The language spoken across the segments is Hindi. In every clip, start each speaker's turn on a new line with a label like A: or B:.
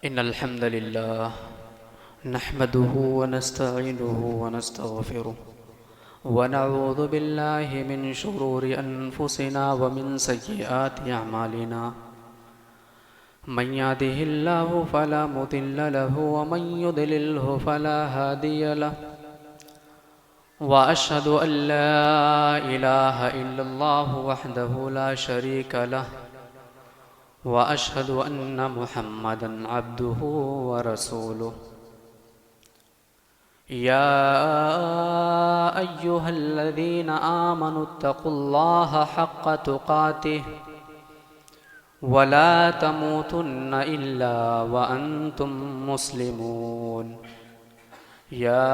A: इन्नल हम्दुलिल्लाह नहमदुहु व नस्तईनुहु व नस्तगफिरुह व नऊज़ु बिल्लाहि मिन शुरूरि अनफुसिना व मिन सय्यिआति अअमालिना मन यहदिहिल्लाहु फला मुदिल्ल लहु व मन युद्लिल्हु फला हादिय लहु व अशहदु अल्ला इलाहा इल्लल्लाहु वहदहु ला शरीक लहु व अशहदु अन्न मुहम्मदन अब्दुहु व रसूलुहु या अय्युहल्लज़ीना आमनुत्तक़ुल्लाहा हक़्क़ तुक़ातिह व ला तमूतुन्न इल्ला व अंतुम मुस्लिमून या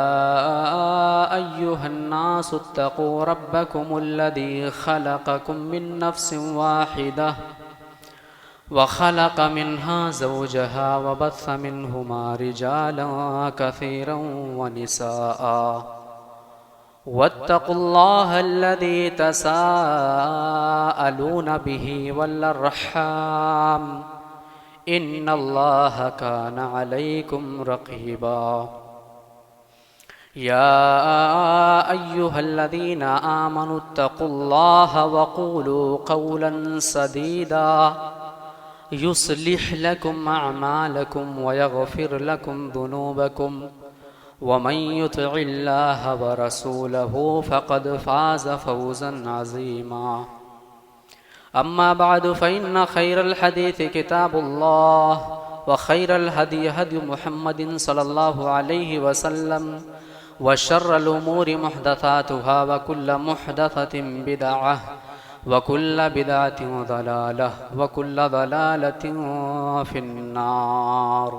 A: अय्युहन्नासुत्तक़ू रब्बकुमुल्लज़ी ख़लक़कुम मिन नफ़्सिन वाहिदह वख़लक़ मिन्हा ज़ौजहा वबस्स मिन्हुमा रिजालन कसीरन व निसाअ वत्तक़ुल्लाह अल्लज़ी तसाअलून बिही वल अर्हम इन्नल्लाह कान अलैकुम रक़ीबा या अय्युहल्लज़ीना आमनुत्तक़ुल्लाह वक़ूलू क़ौलन सदीदा युस्लिह लकुम अअमालकुम व यग़फिर लकुम ज़ुनूबकुम व मन युतिइल्लाह व रसूलहु फ़क़द फ़ाज़ फ़ौज़न अज़ीमा अम्मा बअद फ़इन्न ख़ैरल हदीस किताबुल्लाह व ख़ैरल हदी हदी मुहम्मदिन सल्लल्लाहु अलैहि वसल्लम व शर्रल उमूरि मुहदसातुहा व कुल्ल मुहदसतिन बिदअह वकुल्ल बिदअतिन ज़लालह वकुल्ल ज़लालतिन फ़िन्नार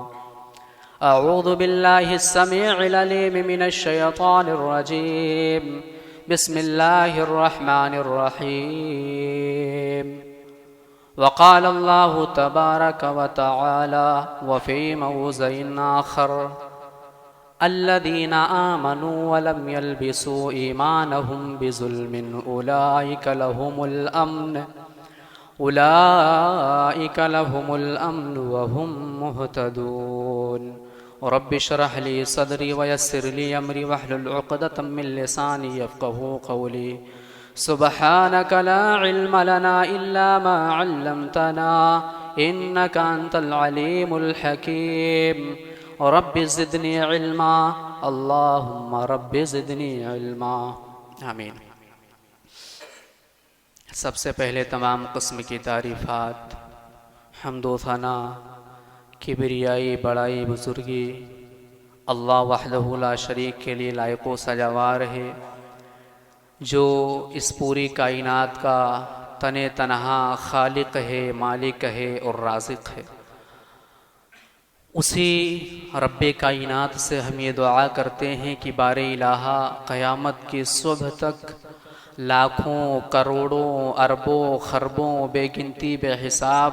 A: अऊज़ु बिल्लाहिस समीइल अलीम मिनश शैतानिर रजीम बिस्मिल्लाहिर रहमानिर रहीम वक़ाल अल्लाहु तबारक व तआला व फ़ी मौज़िइन आख़र अल्लज़ीना आमनू व लम यल्बिसू ईमानहुम बिज़ुल्मिन उलाइका लहुमुल अम्न व हुम मुहतदून रब्बि इश्रह ली सदरी व यस्सिर ली अमरी वहलुल उक़दतम मिन लिसानी यफ़क़हू क़ौली सुब्हानक ला इल्म लना इल्ला मा अल्लमतना इन्नका अंतल अलीमुल हकीम रब्बि ज़िदनी इल्मा अल्लाहुम्मा रब्बि ज़िदनी इल्मा आमीन। सबसे पहले तमाम किस्म की तारीफ़ात हम्दो सना किबरियाई बड़ाई बुज़ुर्गी अल्लाह वहदहु ला शरीक के लिए लायक़ो सजावार है, जो इस पूरी कायनात का तने तनहा खालिक है, मालिक है और राज़िक़ है। उसी रब्बे कायनात से हम ये दुआ करते हैं कि बारे इलाहा क़यामत की सुबह तक लाखों करोड़ों अरबों खरबों बेगिनती बेहिसाब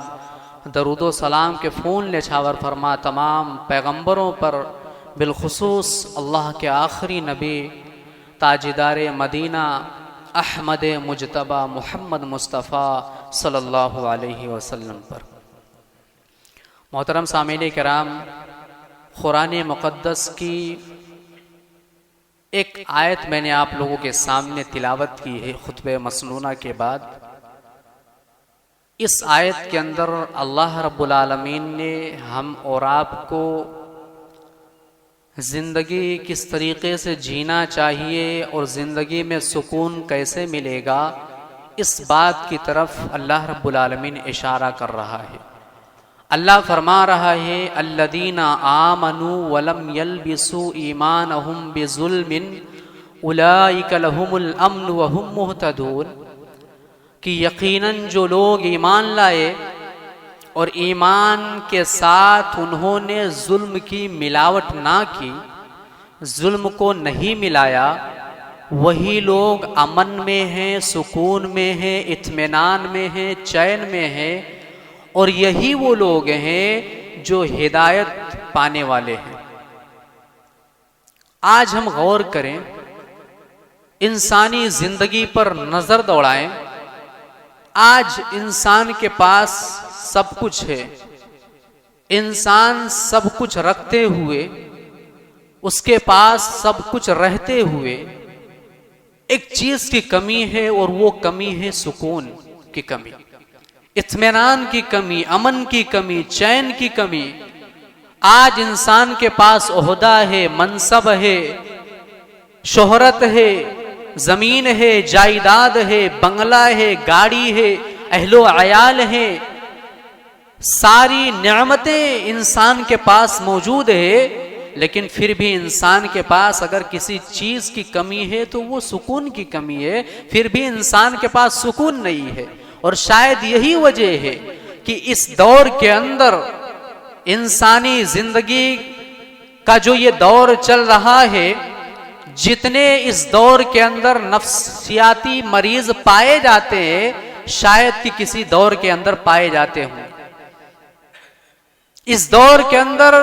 A: दरूदो सलाम के फ़ूल निछावर फरमा तमाम पैगंबरों पर, बिलखुसूस अल्लाह के आखिरी नबी ताजदार मदीना अहमद मुजतबा मुहम्मद मुस्तफ़ा सल्लल्लाहु अलैहि वसल्लम पर। मोहतरम सामीन किराम, कुरान मुक़द्दस की एक आयत मैंने आप लोगों के सामने तिलावत की है खुतबे मसनूना के बाद। इस आयत के अंदर अल्लाह रब्बुल आलमीन ने हम और आपको ज़िंदगी किस तरीक़े से जीना चाहिए और ज़िंदगी में सुकून कैसे मिलेगा, इस बात की तरफ अल्लाह रब्बुल आलमीन इशारा कर रहा है। अल्लाह फरमा रहा है अल्लज़ीना आमनू वलम यल्बिसू ईमानहुम बिज़ुल्मिन उलाइका लहुमुल अम्न व हुम मुहतदून, कि यकीनन जो लोग ईमान लाए और ईमान के साथ उन्होंने जुल्म की मिलावट ना की, जुल्म को नहीं मिलाया, वही लोग अमन में हैं, सुकून में हैं, इत्मीनान में हैं, चैन में हैं, और यही वो लोग हैं जो हिदायत पाने वाले हैं। आज हम गौर करें, इंसानी जिंदगी पर नजर दौड़ाएं, आज इंसान के पास सब कुछ है, इंसान सब कुछ रखते हुए, उसके पास सब कुछ रहते हुए एक चीज की कमी है, और वो कमी है सुकून की कमी, इत्मीनान की कमी, अमन की कमी, चैन की कमी। आज इंसान के पास ओहदा है, मनसब है, शोहरत है, जमीन है, जायदाद है, बंगला है, गाड़ी है, अहलो अयाल है, सारी नेमतें इंसान के पास मौजूद है, लेकिन फिर भी इंसान के पास अगर किसी चीज की कमी है तो वो सुकून की कमी है। फिर भी इंसान के पास सुकून नहीं है। और शायद यही वजह है कि इस दौर के अंदर इंसानी जिंदगी का जो ये दौर चल रहा है, जितने इस दौर के अंदर नफ्सियाती मरीज पाए जाते हैं, शायद कि किसी दौर के अंदर पाए जाते हों। इस दौर के अंदर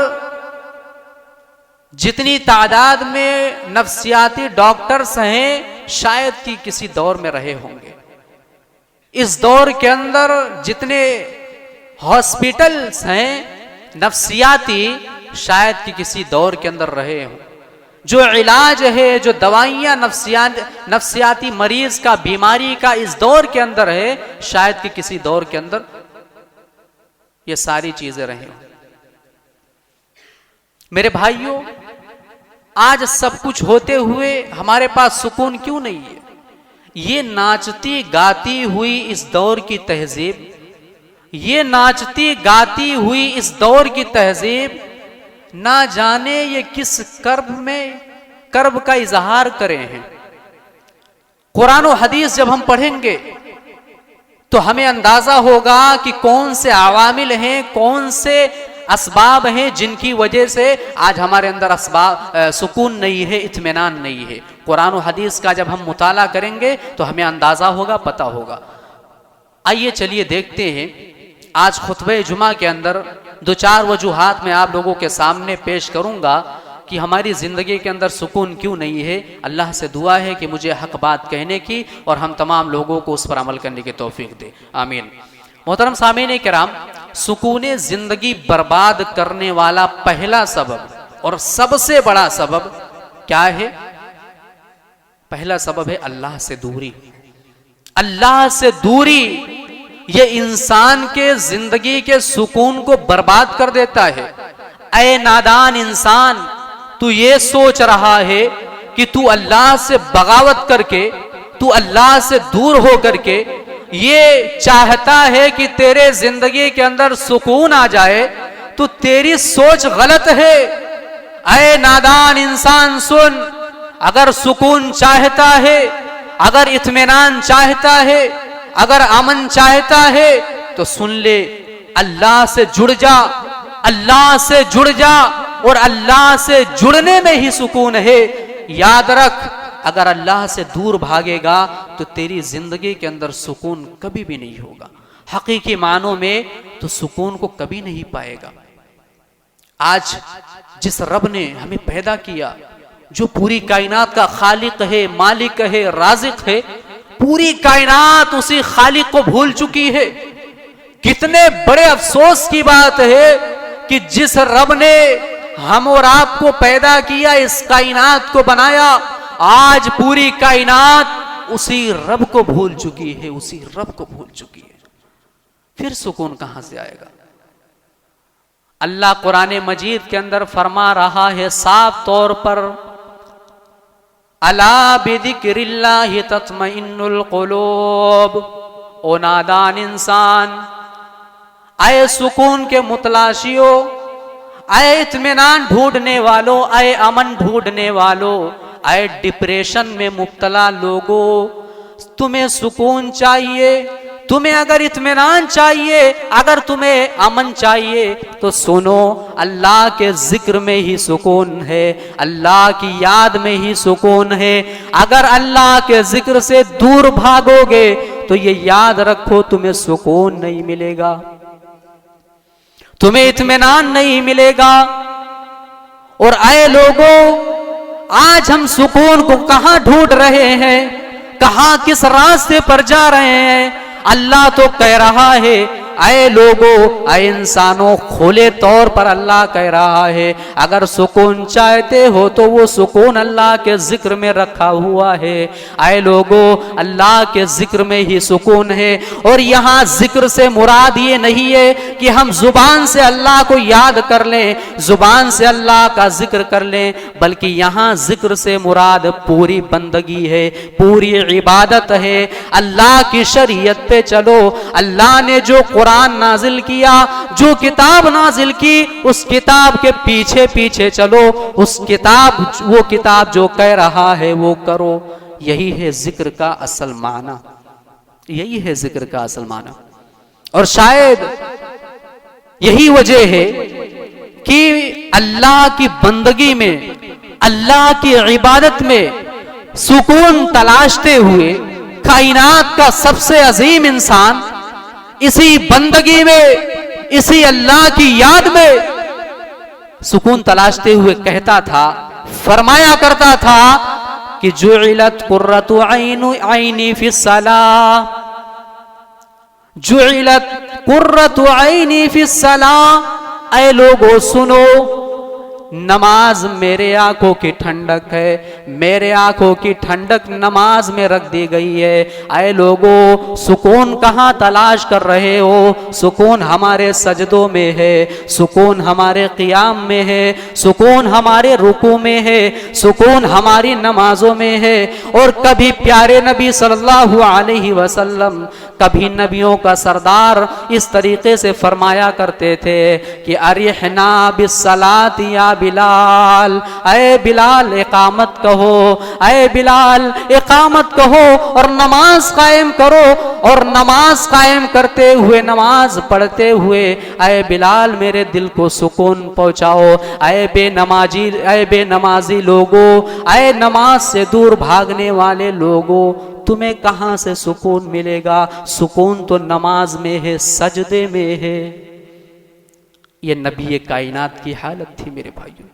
A: जितनी तादाद में नफ्सियाती डॉक्टर्स हैं, शायद कि किसी दौर में रहे होंगे। इस दौर के अंदर जितने हॉस्पिटल्स हैं नफ्सियाती, शायद कि किसी दौर के अंदर रहे हों। जो इलाज है, जो दवाइयां नफ्सियाती मरीज का, बीमारी का इस दौर के अंदर है, शायद कि किसी दौर के अंदर ये सारी चीजें रहे हों। मेरे भाइयों, आज सब कुछ होते हुए हमारे पास सुकून क्यों नहीं है? ये नाचती गाती हुई इस दौर की तहजीब, ये नाचती गाती हुई इस दौर की तहजीब, ना जाने ये किस कर्ब का इजहार करे हैं। कुरान और हदीस जब हम पढ़ेंगे तो हमें अंदाजा होगा कि कौन से अवामिल हैं, कौन से असबाब हैं जिनकी वजह से आज हमारे अंदर सुकून नहीं है, इत्मीनान नहीं है। कुरान और हदीस का जब हम मुताला करेंगे तो हमें अंदाजा होगा, पता होगा। आइए चलिए देखते हैं आज खुतबे जुमा के अंदर दो चार वजूहात मैं आप लोगों के सामने पेश करूंगा कि हमारी ज़िंदगी के अंदर सुकून क्यों नहीं है। अल्लाह से दुआ है कि मुझे हक बात कहने की और हम तमाम लोगों को उस पर अमल करने की तौफीक दे, आमीन। मोहतरम सामीन किराम, सुकून ज़िंदगी बर्बाद करने वाला पहला सबब और सबसे बड़ा सबब क्या है? पहला सबब है अल्लाह से दूरी। अल्लाह से दूरी ये इंसान के जिंदगी के सुकून को बर्बाद कर देता है। ऐ नादान इंसान, तू ये सोच रहा है कि तू अल्लाह से बगावत करके, तू अल्लाह से दूर हो करके ये चाहता है कि तेरे जिंदगी के अंदर सुकून आ जाए, तो तेरी सोच गलत है। ऐ नादान इंसान सुन, अगर सुकून चाहता है, अगर इत्मीनान चाहता है, अगर अमन चाहता है तो सुन ले, अल्लाह से जुड़ जा, अल्लाह से जुड़ जा, और अल्लाह से जुड़ने में ही सुकून है। याद रख, अगर अल्लाह से दूर भागेगा तो तेरी जिंदगी के अंदर सुकून कभी भी नहीं होगा। हकीकी मानों में तो सुकून को कभी नहीं पाएगा। आज जिस रब ने हमें पैदा किया, जो पूरी कायनात का खालिक है, मालिक है, राज़िक है, पूरी कायनात उसी खालिक को भूल चुकी है। कितने बड़े अफसोस की बात है कि जिस रब ने हम और आपको पैदा किया, इस कायनात को बनाया, आज पूरी कायनात उसी रब को भूल चुकी है, उसी रब को भूल चुकी है। फिर सुकून कहां से आएगा? अल्लाह कुरान मजीद के अंदर फरमा रहा है साफ तौर पर, अला बिज़िक्रिल्लाहि तत्मइन्नुल क़ुलूब। ओ नादान इंसान, आए सुकून के मुतलाशियों, आए इत्मीनान ढूंढने वालों, आए अमन ढूंढने वालों, आए डिप्रेशन में मुब्तला लोगों, तुम्हें सुकून चाहिए, तुम्हें अगर इत्मीनान चाहिए, अगर तुम्हें अमन चाहिए तो सुनो, अल्लाह के जिक्र में ही सुकून है, अल्लाह की याद में ही सुकून है। अगर अल्लाह के जिक्र से दूर भागोगे तो ये याद रखो, तुम्हें सुकून नहीं मिलेगा, तुम्हें इत्मीनान नहीं मिलेगा। और आए लोगों, आज हम सुकून को कहां ढूंढ रहे हैं, कहां किस रास्ते पर जा रहे हैं? अल्लाह तो कह रहा है आए लोगों, आए इंसानों, खुले तौर पर अल्लाह कह रहा है अगर सुकून चाहते हो तो वो सुकून अल्लाह के जिक्र में रखा हुआ है। आए लोगों, अल्लाह के जिक्र में ही सुकून है। और यहाँ जिक्र से मुराद ये नहीं है कि हम जुबान से अल्लाह को याद कर लें, जुबान से अल्लाह का जिक्र कर लें, बल्कि यहाँ जिक्र से मुराद पूरी बंदगी है, पूरी इबादत है। अल्लाह की शरीयत पे चलो। अल्लाह ने जो कुरान नाजिल किया, जो किताब नाजिल की, उस किताब के पीछे पीछे चलो। उस किताब, वो किताब जो कह रहा है वो करो। यही है जिक्र का असल माना, यही है जिक्र का असल माना। और शायद यही वजह है कि अल्लाह की बंदगी में, अल्लाह की इबादत में सुकून तलाशते हुए कायनात का सबसे अजीम इंसान इसी बंदगी में, इसी अल्लाह की याद में सुकून तलाशते हुए कहता था, फरमाया करता था कि जुइलत कुर्रतु ऐनी फिस्सलाह, जुइलत कुर्रतु ऐनी फिस्सलाह। ऐ लोगों सुनो, नमाज मेरे आंखों की ठंडक है, मेरे आंखों की ठंडक नमाज में रख दी गई है। आए लोगों, सुकून कहां तलाश कर रहे हो? सुकून हमारे सजदों में है, सुकून हमारे क़ियाम में है, सुकून हमारे रुकू में है, सुकून हमारी नमाजों में है। और कभी प्यारे नबी सल्लल्लाहु अलैहि वसल्लम, कभी नबियों का सरदार इस तरीके से फरमाया करते थे कि अरिहना बिस्सलात या बिलाल, अय बिलाल इकामत कहो, अय बिलाल इकामत कहो और नमाज कायम करो। और नमाज कायम करते हुए, नमाज पढ़ते हुए, अय बिलाल मेरे दिल को सुकून पहुंचाओ। अय बेनमाजी, अय बेनमाजी लोगों, अय नमाज से दूर भागने वाले लोगों, तुम्हें कहां से सुकून मिलेगा? सुकून तो नमाज में है, सजदे में है। ये नबी कायनात की हालत थी मेरे भाइयों।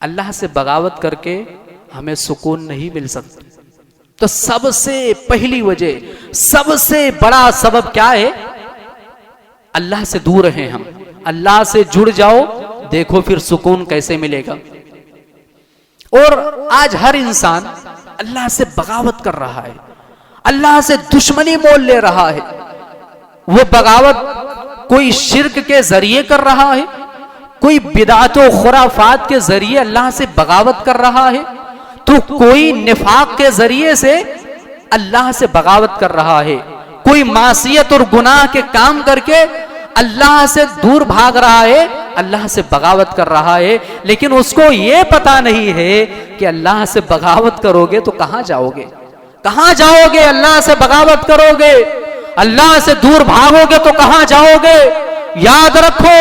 A: अल्लाह से बगावत करके हमें सुकून नहीं मिल सकता। तो सबसे पहली वजह, सबसे बड़ा सबब क्या है? अल्लाह से दूर हैं हम। अल्लाह से जुड़ जाओ, देखो फिर सुकून कैसे मिलेगा। और आज हर इंसान अल्लाह से बगावत कर रहा है, अल्लाह से दुश्मनी मोल ले रहा है। वो बगावत कोई शिर्क के जरिए कर रहा है, कोई बिदातो खुराफात के जरिए अल्लाह से बगावत कर रहा है, तो कोई निफाक के जरिए से अल्लाह से बगावत कर रहा है, कोई मासियत और गुनाह के काम करके अल्लाह से दूर भाग रहा है, अल्लाह से बगावत कर रहा है। लेकिन उसको ये पता नहीं है कि अल्लाह से बगावत करोगे तो कहां जाओगे? कहां जाओगे? अल्लाह से बगावत करोगे, अल्लाह से दूर भागोगे तो कहां जाओगे? याद रखो,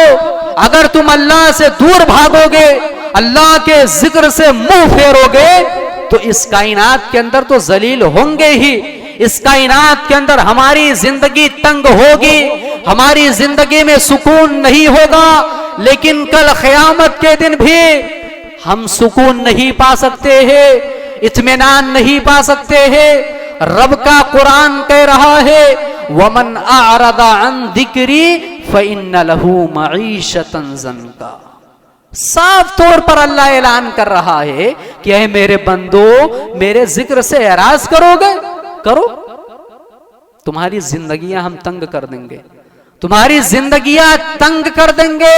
A: अगर तुम अल्लाह से दूर भागोगे, अल्लाह के जिक्र से मुंह फेरोगे, तो इस कायनात के अंदर तो जलील होंगे ही। इस कायनात के अंदर हमारी जिंदगी तंग होगी, हमारी जिंदगी में सुकून नहीं होगा। लेकिन कल क़यामत के दिन भी हम सुकून नहीं पा सकते हैं, इत्मीनान नहीं पा सकते हैं। रब का कुरान कह रहा है, वमन आरदा अन दिक्री फ़इन्न लहू मईशतन ज़न्का। साफ तौर पर अल्लाह ऐलान कर रहा है कि ऐ मेरे बंदो, मेरे जिक्र से एराज करोगे, करो, तुम्हारी जिंदगियां हम तंग कर देंगे, तुम्हारी जिंदगियां तंग कर देंगे,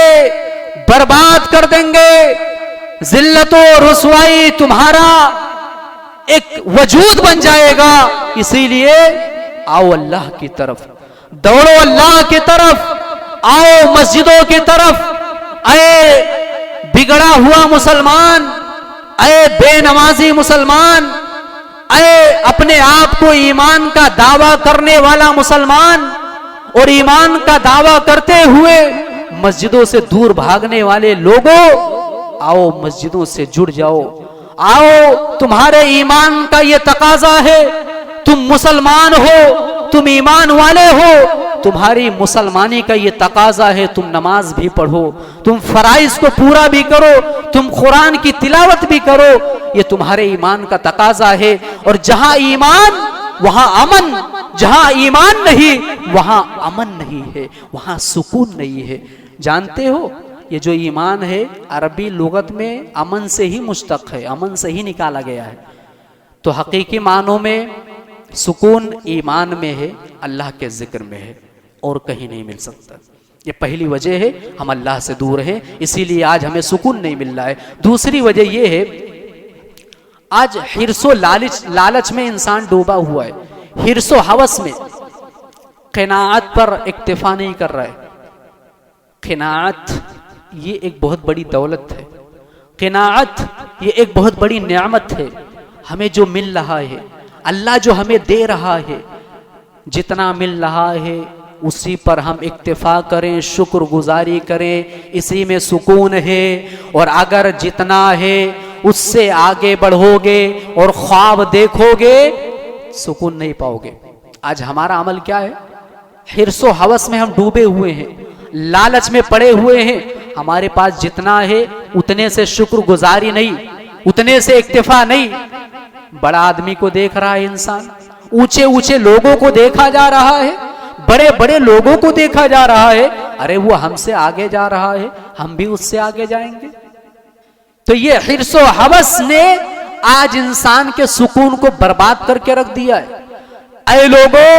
A: बर्बाद कर देंगे। जिल्लतो रुसवाई तुम्हारा एक वजूद बन जाएगा। इसीलिए आओ अल्लाह की तरफ, दौड़ो अल्लाह की तरफ, आओ मस्जिदों की तरफ। आए बिगड़ा हुआ मुसलमान, आए बेनमाजी मुसलमान, आए अपने आप को ईमान का दावा करने वाला मुसलमान और ईमान का दावा करते हुए मस्जिदों से दूर भागने वाले लोगों, आओ मस्जिदों से जुड़ जाओ। आओ, तुम्हारे ईमान का ये तकाजा है, तुम मुसलमान हो, तुम ईमान वाले हो, तुम्हारी मुसलमानी का ये तकाजा है, तुम नमाज भी पढ़ो, तुम फराइज को पूरा भी करो, तुम कुरान की तिलावत भी करो। ये तुम्हारे ईमान का तकाजा है। और जहां ईमान वहां अमन, जहां ईमान नहीं वहां अमन नहीं है, वहां सुकून नहीं है। जानते हो ये जो ईमान है अरबी लुगत में अमन से ही मुश्तक है, अमन से ही निकाला गया है। तो हकीकी मानों में सुकून ईमान में है, अल्लाह के जिक्र में है, और कहीं नहीं मिल सकता। ये पहली वजह है, हम अल्लाह से दूर हैं, इसीलिए आज हमें सुकून नहीं मिल रहा है। दूसरी वजह यह है, आज हिर्सो लालच में इंसान डूबा हुआ है, हिर्सो हवस में, क़नाअत पर इक्तिफा नहीं कर रहा है। क़नाअत ये एक बहुत बड़ी दौलत है, क़नाअत ये एक बहुत बड़ी नेमत है। हमें जो मिल रहा है, अल्लाह जो हमें दे रहा है, जितना मिल रहा है उसी पर हम इक्तिफा करें, शुक्रगुजारी करें, इसी में सुकून है। और अगर जितना है उससे आगे बढ़ोगे और ख्वाब देखोगे, सुकून नहीं पाओगे। आज हमारा अमल क्या है? हिर्सो हवस में हम डूबे हुए हैं, लालच में पड़े हुए हैं। हमारे पास जितना है उतने से शुक्रगुजारी नहीं, उतने से इक्तिफा नहीं। बड़ा आदमी को देख रहा है इंसान, ऊंचे ऊंचे लोगों को देखा जा रहा है, बड़े बड़े लोगों को देखा जा रहा है, अरे वो हमसे आगे जा रहा है, हम भी उससे आगे जाएंगे। तो ये हिर्सो हवस ने आज इंसान के सुकून को बर्बाद करके रख दिया है। ऐ लोगों,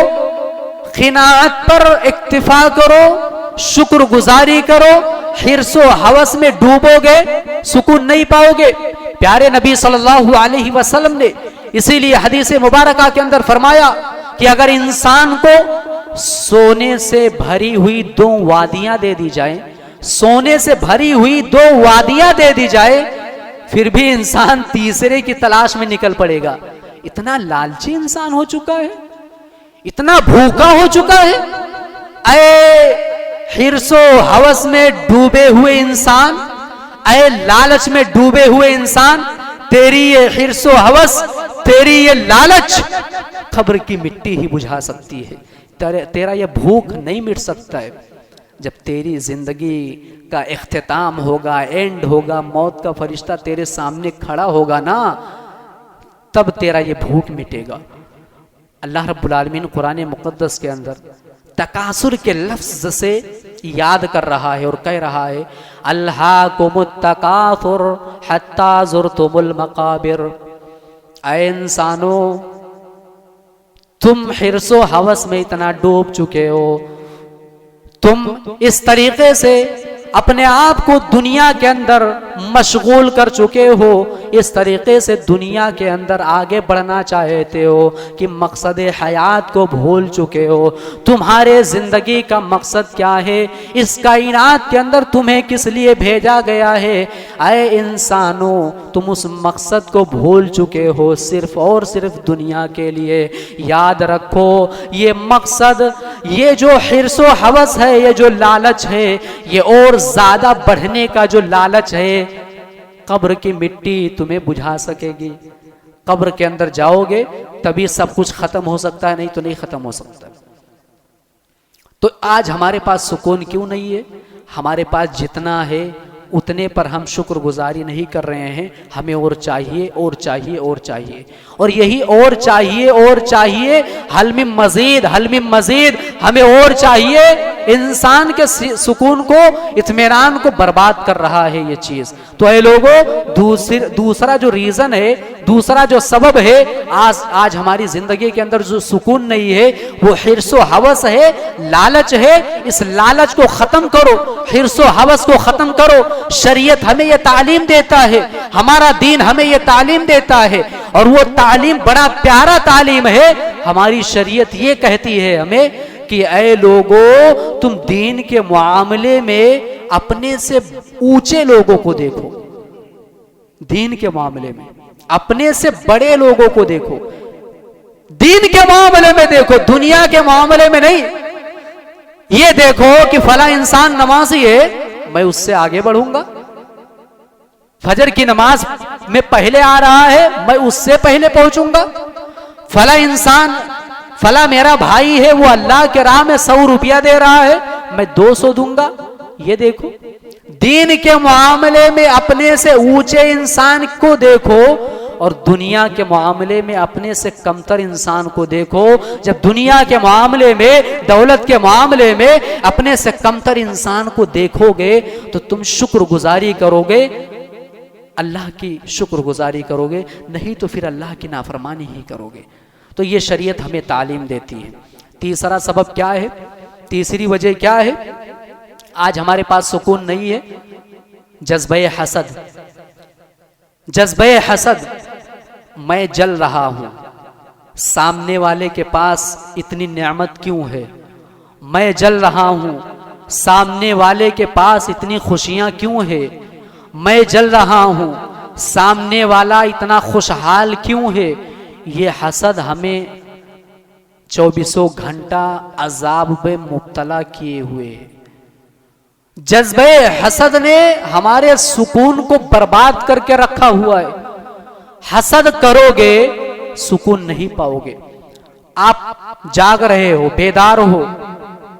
A: क़नाअत पर इक्तिफा करो, शुक्रगुजारी करो, हिर्सो हवस में डूबोगे सुकून नहीं पाओगे। प्यारे नबी सल्लल्लाहु अलैहि वसल्लम ने इसीलिए हदीस मुबारका के अंदर फरमाया कि अगर इंसान को सोने से भरी हुई 2 वादियां दे दी जाए, सोने से भरी हुई 2 वादियां दे दी जाए, फिर भी इंसान तीसरे की तलाश में निकल पड़ेगा। इतना लालची इंसान हो चुका है, इतना भूखा हो चुका है। ऐ हिर्सो हवस में डूबे हुए इंसान, ऐ लालच में डूबे हुए इंसान, तेरी ये हिर्सो हवस, तेरी ये लालच कब्र की मिट्टी ही बुझा सकती है। तेरा ये भूख नहीं मिट सकता है। जब तेरी जिंदगी का इख्तिताम होगा, एंड होगा, मौत का फरिश्ता तेरे सामने खड़ा होगा ना, तब तेरा ये भूख मिटेगा। अल्लाह रब्बुल आलमीन कुरान मुक़द्दस के अंदर तकासुर के लफ्ज से याद कर रहा है और कह रहा है, अल्हाकुमुत तकासुर हत्ता ज़ुरतुमुल मक़ाबिर। ऐ इंसानों, तुम हिर्सो हवस में इतना डूब चुके हो, तुम इस तरीके से अपने आप को दुनिया के अंदर मशगूल कर चुके हो, इस तरीके से दुनिया के अंदर आगे बढ़ना चाहते हो कि मकसद हयात को भूल चुके हो। तुम्हारे जिंदगी का मकसद क्या है? इस कायनात के अंदर तुम्हें किस लिए भेजा गया है? ऐ इंसानों, तुम उस मकसद को भूल चुके हो, सिर्फ और सिर्फ दुनिया के लिए। याद रखो, ये मकसद, ये जो हिर्सो हवस है, ये जो लालच है, ये और ज्यादा बढ़ने का जो लालच है, कब्र की मिट्टी तुम्हें बुझा सकेगी। कब्र के अंदर जाओगे तभी सब कुछ खत्म हो सकता है, नहीं तो नहीं खत्म हो सकता। तो आज हमारे पास सुकून क्यों नहीं है? हमारे पास जितना है उतने पर हम शुक्रगुजारी नहीं कर रहे हैं। हमें और चाहिए, और चाहिए, और चाहिए, और यही और चाहिए, और चाहिए, हल मिन मजीद, हल मिन मजीद, हमें और चाहिए। इंसान के सुकून को, इत्मीनान को बर्बाद कर रहा है ये चीज। तो ये लोगों, दूसरा जो रीजन है, दूसरा जो सबब है, आज हमारी जिंदगी के अंदर जो सुकून नहीं है, वो हिर्सो हवस है, लालच है। इस लालच को खत्म करो, हिर्सो हवस को खत्म करो। शरीयत हमें यह तालीम देता है, हमारा दीन हमें यह तालीम देता है, और वो तालीम बड़ा प्यारा तालीम है। हमारी शरीयत ये कहती है हमें कि ऐ लोगों, तुम दीन के मामले में अपने से ऊंचे लोगों को देखो, दीन के मामले में अपने से बड़े लोगों को देखो, दीन के मामले में देखो, दुनिया के मामले में नहीं। ये देखो कि फला इंसान नमाजी है, मैं उससे आगे बढ़ूंगा। फजर की नमाज में पहले आ रहा है, मैं उससे पहले पहुंचूंगा। फला इंसान, फला मेरा भाई है, वो अल्लाह के राह में 100 रुपया दे रहा है, मैं 200 दूंगा। ये देखो, दीन के मामले में अपने से ऊंचे इंसान को देखो, और दुनिया के मामले में अपने से कमतर इंसान को देखो। जब दुनिया के मामले में, दौलत के मामले में अपने से कमतर इंसान को देखोगे तो तुम शुक्रगुजारी करोगे, अल्लाह की शुक्रगुजारी करोगे, नहीं तो फिर अल्लाह की नाफरमानी ही करोगे। तो ये शरीयत हमें तालीम देती है। तीसरा सबब क्या है, तीसरी वजह क्या है आज हमारे पास सुकून नहीं है? जज्बे हसद। जज्बे हसद, मैं जल रहा हूं, सामने वाले के पास इतनी नेमत क्यों है? मैं जल रहा हूं, सामने वाले के पास इतनी खुशियां क्यों है? मैं जल रहा हूं, सामने वाला इतना खुशहाल क्यों है? ये हसद हमें 24 घंटा अजाब में मुब्तला किए हुए है। जज्बे हसद ने हमारे सुकून को बर्बाद करके रखा हुआ है। हसद करोगे सुकून नहीं पाओगे। आप जाग रहे हो, बेदार हो,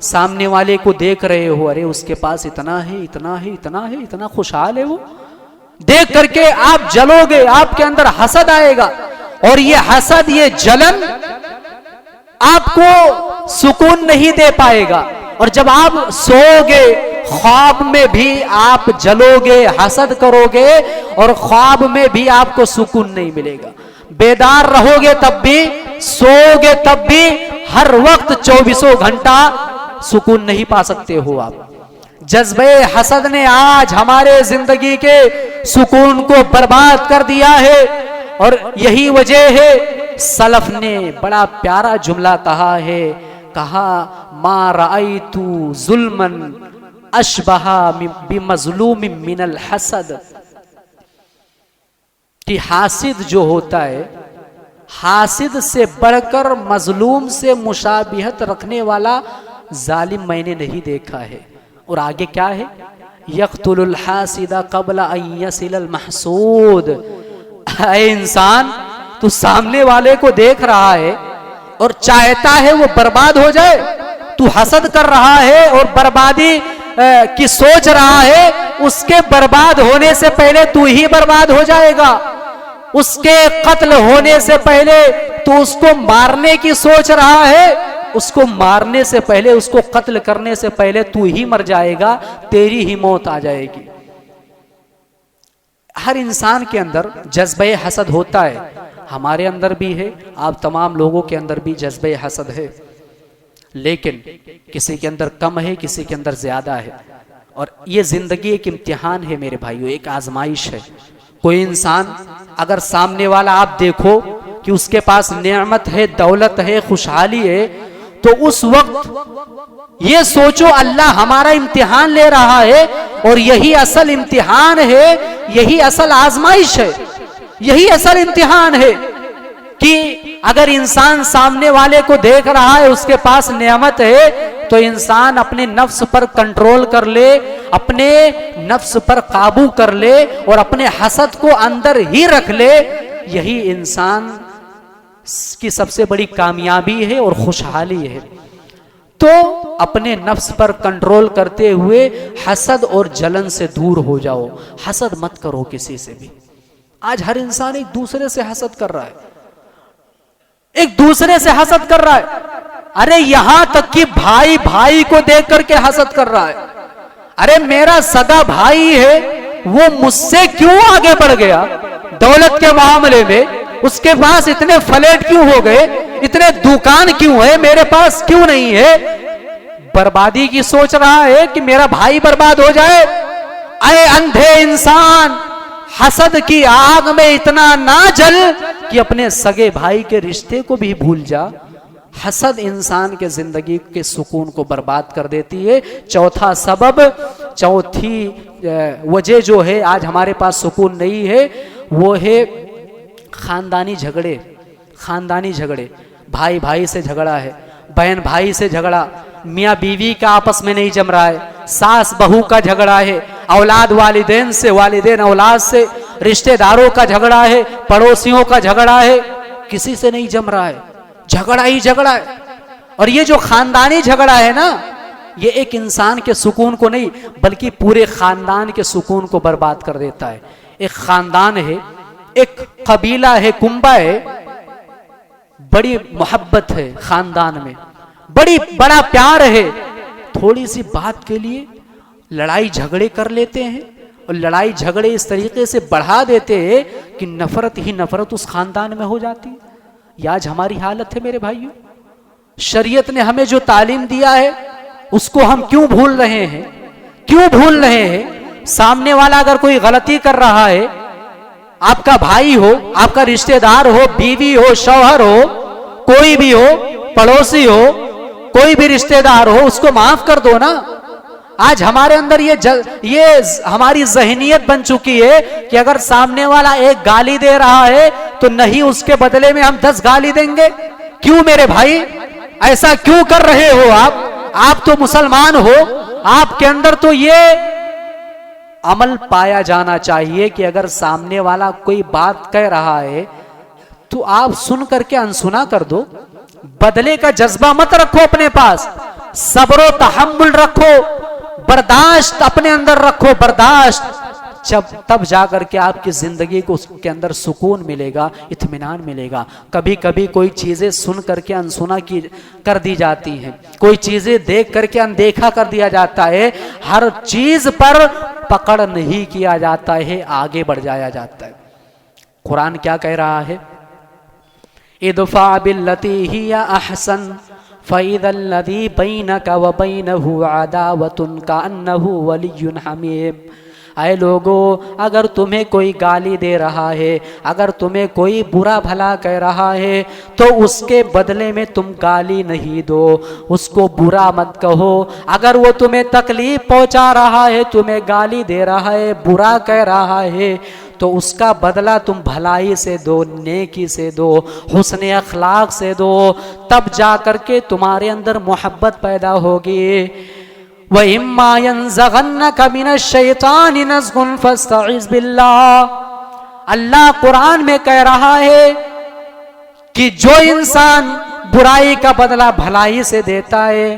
A: सामने वाले को देख रहे हो, अरे उसके पास इतना है, इतना है, इतना है, इतना खुशहाल है वो, देख करके आप जलोगे, आपके अंदर हसद आएगा। और ये हसद, ये जलन आपको सुकून नहीं दे पाएगा। और जब आप सोओगे, ख्वाब में भी आप जलोगे, हसद करोगे, और ख्वाब में भी आपको सुकून नहीं मिलेगा। बेदार रहोगे तब भी, सोओगे तब भी, हर वक्त 24 घंटा सुकून नहीं पा सकते हो आप। जज्बे हसद ने आज हमारे जिंदगी के सुकून को बर्बाद कर दिया है। और यही वजह है, सलफ ने बड़ा प्यारा जुमला कहा है, कहा मा रायतु जुल्मन अशबहा बिमज़लूम मिनल हसद, कि हासिद जो होता है, हासिद से बढ़कर मजलूम से मुशाबिहत रखने वाला जालिम मैंने नहीं देखा है। और आगे क्या है, यक़्तुलुल हासिदा क़ब्ल अन यसिलल महसूद। ऐ इंसान, तू सामने वाले को देख रहा है और चाहता है वो बर्बाद हो जाए। तू हसद कर रहा है और बर्बादी की सोच रहा है, उसके बर्बाद होने से पहले तू ही बर्बाद हो जाएगा। उसके कत्ल होने से पहले तू उसको मारने की सोच रहा है, उसको मारने से पहले, उसको कत्ल करने से पहले तू ही मर जाएगा, तेरी ही मौत आ जाएगी। हर इंसान के अंदर जज्बे हसद होता है, हमारे अंदर भी है, आप तमाम लोगों के अंदर भी जज्बे हसद है, लेकिन किसी के अंदर कम है, किसी के अंदर ज्यादा है। और ये जिंदगी एक इम्तिहान है मेरे भाइयों, एक आजमाइश है। कोई इंसान अगर सामने वाला आप देखो कि उसके पास नेमत है, दौलत है, खुशहाली है, तो उस वक्त ये सोचो अल्लाह हमारा इम्तिहान ले रहा है, और यही असल इम्तिहान है, यही असल आजमाइश है, यही असल इम्तिहान है कि अगर इंसान सामने वाले को देख रहा है, उसके पास नेमत है, तो इंसान अपने नफ्स पर कंट्रोल कर ले, अपने नफ्स पर काबू कर ले, और अपने हसद को अंदर ही रख ले। यही इंसान की सबसे बड़ी कामयाबी है और खुशहाली है। तो अपने नफ्स पर कंट्रोल करते हुए हसद और जलन से दूर हो जाओ। हसद मत करो किसी से भी। आज हर इंसान एक दूसरे से हसद कर रहा है, एक दूसरे से हसद कर रहा है। अरे यहां तक कि भाई भाई को देख करके हसद कर रहा है। अरे मेरा सगा भाई है, वो मुझसे क्यों आगे बढ़ गया दौलत के मामले में, उसके पास इतने फ्लैट क्यों हो गए, इतने दुकान क्यों है, मेरे पास क्यों नहीं है। बर्बादी की सोच रहा है कि मेरा भाई बर्बाद हो जाए। अरे अंधे इंसान, हसद की आग में इतना ना जल कि अपने सगे भाई के रिश्ते को भी भूल जा। हसद इंसान के जिंदगी के सुकून को बर्बाद कर देती है। चौथा सबब, चौथी वजह जो है आज हमारे पास सुकून नहीं है, वो है खानदानी झगड़े। खानदानी झगड़े, भाई भाई से झगड़ा है, बहन भाई से झगड़ा, मियाँ बीवी का आपस में नहीं जम रहा है, सास बहू का झगड़ा है, औलाद वालिदैन से, वालिदैन औलाद से, रिश्तेदारों का झगड़ा है, पड़ोसियों का झगड़ा है, किसी से नहीं जम रहा है, झगड़ा ही झगड़ा है। और ये जो खानदानी झगड़ा है ना, ये एक इंसान के सुकून को नहीं बल्कि पूरे खानदान के सुकून को बर्बाद कर देता है। एक खानदान है, एक कबीला है, कुंबा है, बड़ी मोहब्बत है खानदान में, बड़ा प्यार है, थोड़ी सी बात के लिए लड़ाई झगड़े कर लेते हैं और लड़ाई झगड़े इस तरीके से बढ़ा देते हैं कि नफरत ही नफरत उस खानदान में हो जाती है। ये आज हमारी हालत है मेरे भाइयों। शरीयत ने हमें जो तालीम दिया है उसको हम क्यों भूल रहे हैं? क्यों भूल रहे हैं? सामने वाला अगर कोई गलती कर रहा है, आपका भाई हो, आपका रिश्तेदार हो, बीवी हो, शौहर हो, कोई भी हो, पड़ोसी हो, कोई भी रिश्तेदार हो, उसको माफ कर दो ना। आज हमारे अंदर ये हमारी जहनियत बन चुकी है कि अगर सामने वाला एक गाली दे रहा है तो नहीं, उसके बदले में हम 10 गाली देंगे। क्यों मेरे भाई, ऐसा क्यों कर रहे हो आप तो मुसलमान हो, आपके अंदर तो ये अमल पाया जाना चाहिए कि अगर सामने वाला कोई बात कह रहा है तो आप सुन करके अनसुना कर दो। बदले का जज्बा मत रखो अपने पास, सब्र तहम्मुल रखो, बर्दाश्त अपने अंदर रखो, बर्दाश्त। तब जाकर के आपकी जिंदगी को उसके अंदर सुकून मिलेगा, इत्मीनान मिलेगा। कभी कभी कोई चीजें सुन करके अनसुना कर दी जाती हैं, कोई चीजें देख करके अनदेखा कर दिया जाता है, हर चीज पर पकड़ नहीं किया जाता है, आगे बढ़ जाया जाता है। कुरान क्या कह रहा है? इदफा बिल्लती हिया अहसन फ़इज़ल्लज़ी बैनका व बैनहु अदावतुन कअन्नहु वलियुन हमीम। आए लोगों, अगर तुम्हें कोई गाली दे रहा है, अगर तुम्हें कोई बुरा भला कह रहा है तो उसके बदले में तुम गाली नहीं दो, उसको बुरा मत कहो। अगर वो तुम्हें तकलीफ पहुंचा रहा है, तुम्हें गाली दे रहा है, बुरा कह रहा है, तो उसका बदला तुम भलाई से दो, नेकी से दो, हुस्न अखलाक से दो। तब जा करके तुम्हारे अंदर मोहब्बत पैदा होगी। व इम्मा यंज़गन्नका मिनश्शैतानि नज़गुन फस्तइज़ बिल्लाह। अल्लाह कुरान में कह रहा है कि जो इंसान बुराई का बदला भलाई से देता है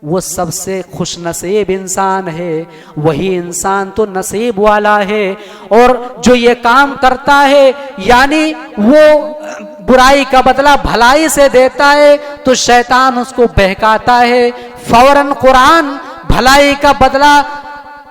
A: वो सबसे खुशनसीब इंसान है, वही इंसान तो नसीब वाला है। और जो ये काम करता है, यानी वो बुराई का बदला भलाई से देता है, तो शैतान उसको बहकाता है। फौरन कुरान भलाई का बदला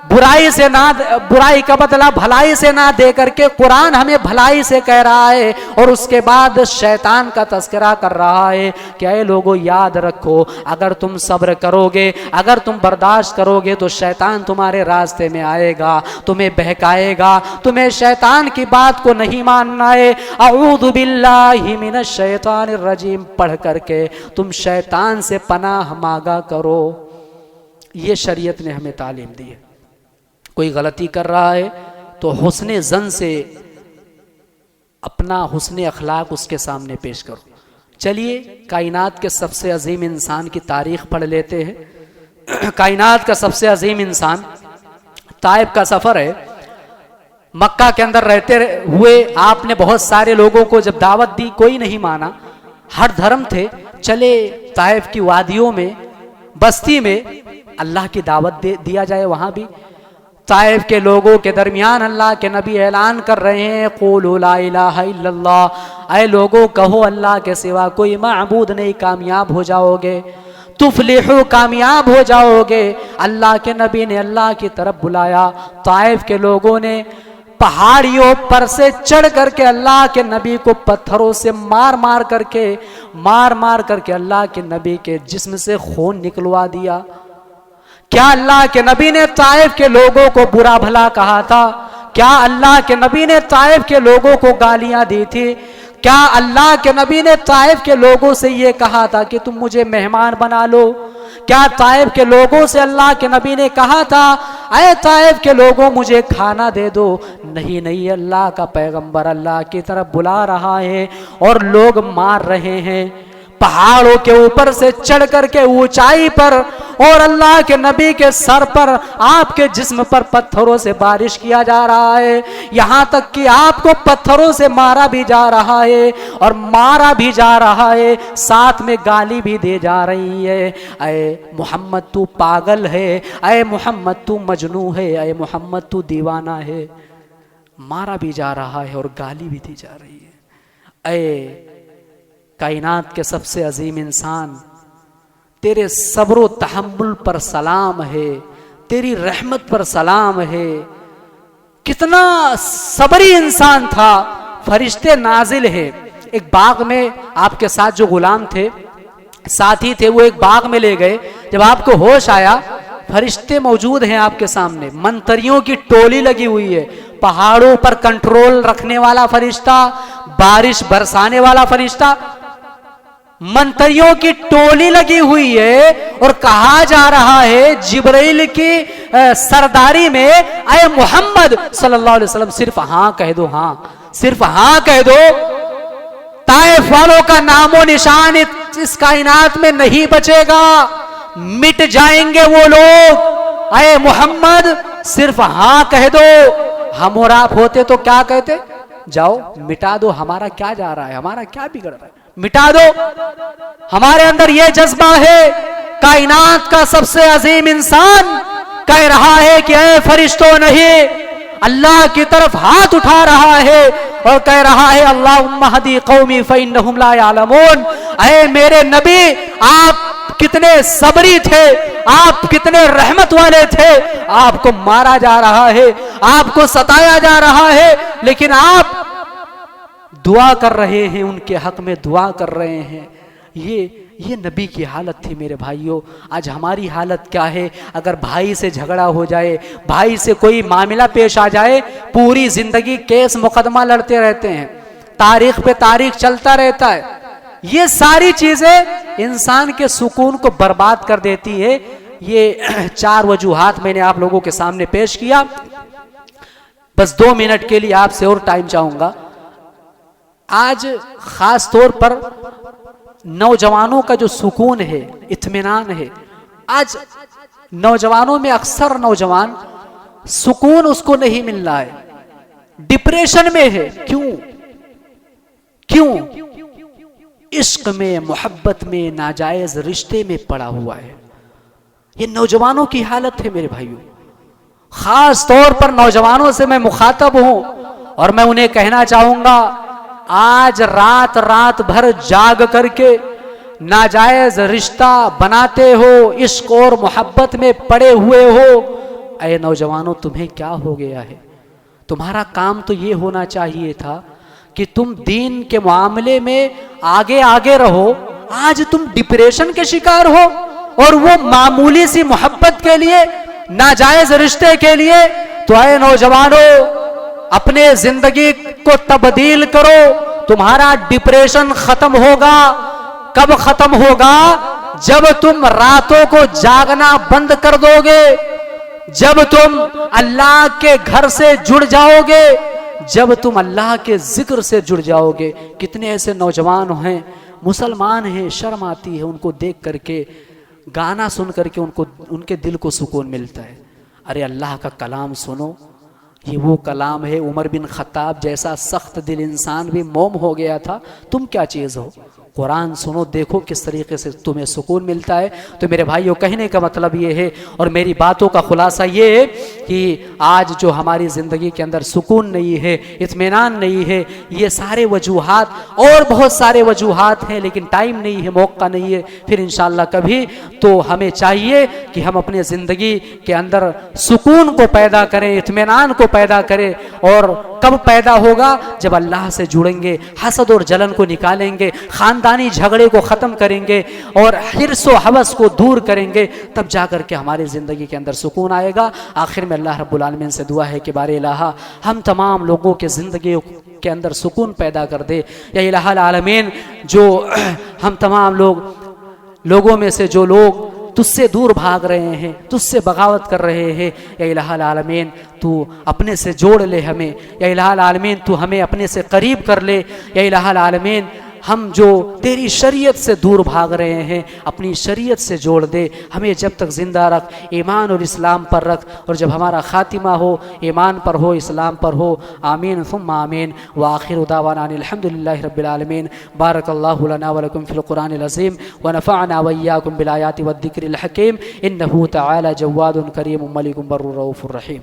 A: बुराई का बदला भलाई से ना दे करके कुरान हमें भलाई से कह रहा है, और उसके बाद शैतान का तस्करा कर रहा है कि ऐ लोगों, याद रखो, अगर तुम सब्र करोगे, अगर तुम बर्दाश्त करोगे तो शैतान तुम्हारे रास्ते में आएगा, तुम्हें बहकाएगा, तुम्हें शैतान की बात को नहीं मानना है। अऊज़ु बिल्लाहि मिनश शैतानिर रजीम पढ़ करके तुम शैतान से पनाह मांगा करो। ये शरीयत ने हमें तालीम दी है। कोई गलती कर रहा है तो हुस्ने जन से अपना हुस्ने अखलाक उसके सामने पेश करो। चलिए कायनात के सबसे अजीम इंसान की तारीख पढ़ लेते हैं। कायनात का सबसे अजीम इंसान, ताइफ का सफर है, मक्का के अंदर रहते हुए आपने बहुत सारे लोगों को जब दावत दी, कोई नहीं माना, हर धर्म थे, चले ताइफ की वादियों में, बस्ती में अल्लाह की दावत दिया जाए। वहां भी ताइफ के लोगों के दरमियान अल्लाह के नबी ऐलान कर रहे हैं, क़ूलू ला इलाहा इल्लल्लाह, ऐ लोगों कहो अल्लाह के सिवा कोई माबूद नहीं, कामयाब हो जाओगे, तुफलिहू, कामयाब हो जाओगे। अल्लाह के नबी ने अल्लाह की तरफ बुलाया। ताइफ के लोगों ने पहाड़ियों पर से चढ़ करके अल्लाह के नबी को पत्थरों से मार मार करके अल्लाह के नबी के जिस्म से खून निकलवा दिया। क्या अल्लाह के नबी ने ताइफ के लोगों को बुरा भला कहा था? क्या अल्लाह के नबी ने ताइफ के लोगों को गालियां दी थी? क्या अल्लाह के नबी ने ताइफ के लोगों से ये कहा था कि तुम मुझे मेहमान बना लो? क्या ताइफ के लोगों से अल्लाह के नबी ने कहा था, ऐ ताइफ के लोगों मुझे खाना दे दो? नहीं नहीं, अल्लाह का पैगंबर अल्लाह की तरफ बुला रहा है और लोग मार रहे हैं पहाड़ों के ऊपर से चढ़ करके ऊंचाई पर, और अल्लाह के नबी के सर पर, आपके जिस्म पर पत्थरों से बारिश किया जा रहा है, यहां तक कि आपको पत्थरों से मारा भी जा रहा है और मारा भी जा रहा है, साथ में गाली भी दे जा रही है। ऐ मोहम्मद तू पागल है, ऐ मोहम्मद तू मजनू है, ऐ मोहम्मद तू दीवाना है। मारा भी जा रहा है और गाली भी दी जा रही है। ऐ कायनात के सबसे अजीम इंसान, तेरे सब्र तहम्मुल पर सलाम है, तेरी रहमत पर सलाम है। कितना सबरी इंसान था। फरिश्ते नाजिल है। एक बाग में आपके साथ जो गुलाम थे, साथी थे, वो एक बाग में ले गए। जब आपको होश आया, फरिश्ते मौजूद हैं आपके सामने, मंत्रियों की टोली लगी हुई है, पहाड़ों पर कंट्रोल रखने वाला फरिश्ता, बारिश बरसाने वाला फरिश्ता, मंत्रियों की टोली लगी हुई है। और कहा जा रहा है जिब्राइल की सरदारी में, अय मोहम्मद सल्लल्लाहु अलैहि वसल्लम सिर्फ हाँ कह दो, हाँ सिर्फ हाँ कह दो, ताइफ वालों का नामो निशान इस कायनात में नहीं बचेगा, मिट जाएंगे वो लोग। अय मोहम्मद सिर्फ हाँ कह दो। हम और आप होते तो क्या कहते? जाओ मिटा दो, हमारा क्या जा रहा है, हमारा क्या बिगड़ रहा है, मिटा दो। हमारे अंदर ये जज्बा है। कायनात का सबसे अजीम इंसान कह रहा है कि ऐ फरिश्तों, नहीं, अल्लाह की तरफ हाथ उठा रहा है और कह रहा है अल्लाहुम्मा हदी कौमी फइन्नहुम ला यालमून। ऐ मेरे नबी, आप कितने सबरी थे, आप कितने रहमत वाले थे। आपको मारा जा रहा है, आपको सताया जा रहा है, लेकिन आप दुआ कर रहे हैं, उनके हक में दुआ कर रहे हैं। ये नबी की हालत थी मेरे भाइयों। आज हमारी हालत क्या है? अगर भाई से झगड़ा हो जाए, भाई से कोई मामला पेश आ जाए, पूरी जिंदगी केस मुकदमा लड़ते रहते हैं, तारीख पे तारीख चलता रहता है। ये सारी चीजें इंसान के सुकून को बर्बाद कर देती है। ये 4 वजूहात मैंने आप लोगों के सामने पेश किया। बस 2 मिनट के लिए आपसे और टाइम चाहूंगा। आज खास तौर पर नौजवानों का जो सुकून है, इत्मीनान है, आज नौजवानों में अक्सर नौजवान सुकून उसको नहीं मिल रहा है, डिप्रेशन में है। क्यों? इश्क में, मोहब्बत में, नाजायज रिश्ते में पड़ा हुआ है। ये नौजवानों की हालत है मेरे भाइयों। खास तौर पर नौजवानों से मैं मुखातब हूं और मैं उन्हें कहना चाहूंगा, आज रात भर जाग करके नाजायज रिश्ता बनाते हो, इश्क और मोहब्बत में पड़े हुए हो। ऐ नौजवानों, तुम्हें क्या हो गया है? तुम्हारा काम तो ये होना चाहिए था कि तुम दीन के मामले में आगे आगे रहो। आज तुम डिप्रेशन के शिकार हो और वो मामूली सी मोहब्बत के लिए, नाजायज रिश्ते के लिए। तो ऐ नौजवानों, अपने जिंदगी को तब्दील करो। तुम्हारा डिप्रेशन खत्म होगा। कब खत्म होगा? जब तुम रातों को जागना बंद कर दोगे, जब तुम अल्लाह के घर से जुड़ जाओगे, जब तुम अल्लाह के जिक्र से जुड़ जाओगे। कितने ऐसे नौजवान हैं, मुसलमान हैं, शर्म आती है उनको देख करके, गाना सुन करके उनको, उनके दिल को सुकून मिलता है। अरे अल्लाह का कलाम सुनो, ये वो कलाम है। उमर बिन खत्ताब जैसा सख्त दिल इंसान भी मोम हो गया था। तुम क्या चीज़ हो? कुरान सुनो, देखो किस तरीके से तुम्हें सुकून मिलता है। तो मेरे भाइयों, कहने का मतलब ये है और मेरी बातों का खुलासा ये है कि आज जो हमारी ज़िंदगी के अंदर सुकून नहीं है, इत्मीनान नहीं है, ये सारे वजूहात और बहुत सारे वजूहात हैं, लेकिन टाइम नहीं है, मौका नहीं है। फिर इंशाअल्लाह कभी तो हमें चाहिए कि हम अपने ज़िंदगी के अंदर सुकून को पैदा करें, इत्मीनान को पैदा करें। और कब पैदा होगा? जब अल्लाह से जुड़ेंगे, हसद और जलन को निकालेंगे, खानदानी झगड़े को ख़त्म करेंगे और हिर्स व हवस को दूर करेंगे, तब जाकर के हमारी ज़िंदगी के अंदर सुकून आएगा। आखिर में अल्लाह रब्बुल आलमीन से दुआ है कि बारे इलाहा हम तमाम लोगों के ज़िंदगी के अंदर सुकून पैदा कर दे। या इलाहल आलमीन, जो हम तमाम लोगों में से जो लोग तुझसे दूर भाग रहे हैं, तुझसे बगावत कर रहे हैं, या इलाहल आलमीन तू अपने से जोड़ ले हमें। या इलाहल आलमीन तू हमें अपने से करीब कर ले। या इलाहल आलमीन हम जो तेरी शरीयत से दूर भाग रहे हैं, अपनी शरीयत से जोड़ दे। हमें जब तक ज़िंदा रख, ईमान और इस्लाम पर रख, और जब हमारा ख़ातिमा हो, ईमान पर हो, इस्लाम पर हो। आमीन सुम्मा आमीन। व आखिर दावाना अनिल हम्दुलिल्लाहि रब्बिल आलमीन। बारकल्लाहु लना व लकुम फ़िल क़ुरानिल अज़ीम व नफ़अना व इय्याकुम बिल आयाति वद दिक्रिल हकीम। इन्नहु तआला जव्वादुन करीमुम मलिकुम बर्रुर रऊफ़ुर रहीम।